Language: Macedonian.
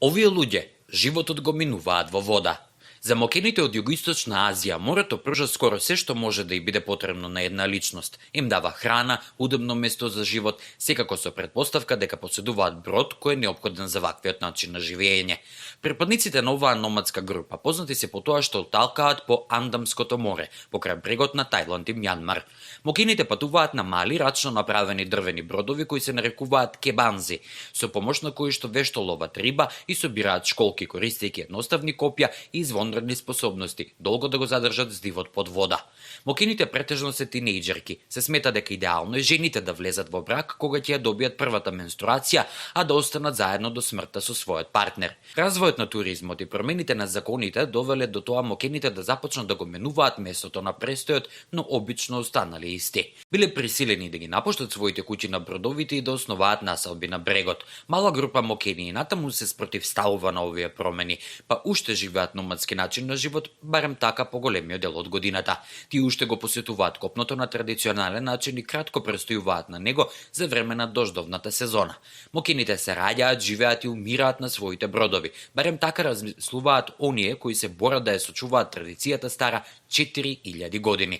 Овие луѓе животот го минуваат во вода. За мокените од југоисточна Азија, морето пружа скоро се што може да и биде потребно на една личност. Им дава храна, удобно место за живот, секако со предпоставка дека поседуваат брод кој е неопходен за ваквиот начин на живење. Припадниците на оваа номадска група познати се по тоа што талкаат по Андамското море, покрај брегот на Тајланд и Мјанмар. Мокените патуваат на мали, рачно направени дрвени бродови кои се нарекуваат кебанзи, со помош на кои што вешто ловат риба и собираат школки користејќи едноставни копја и извонредни способности долго да го задржат здивот под вода. Мокените претежно се тинејџерки. Се смета дека идеално е жените да влезат во брак кога ќе ја добијат првата менструација, а да останат заедно до смртта со својот партнер. Развојот на туризмот и промените на законите довеле до тоа мокените да започнат да го менуваат местото на престојот, но обично останале исти. Биле присилени да ги напуштат своите куќи на бродовите и да основаат населби на брегот. Мала група мокени и натаму се спротивставува на овие промени, па уште живеат номадски начин на живот, барем така по големиот дел од годината. Тие уште го посетуваат копното на традиционален начин и кратко престојуваат на него за време на дождовната сезона. Мокените се раѓаат, живеат и умираат на своите бродови. Барем така размислуваат оние кои се борат да ја сочуваат традицијата стара 4000 години.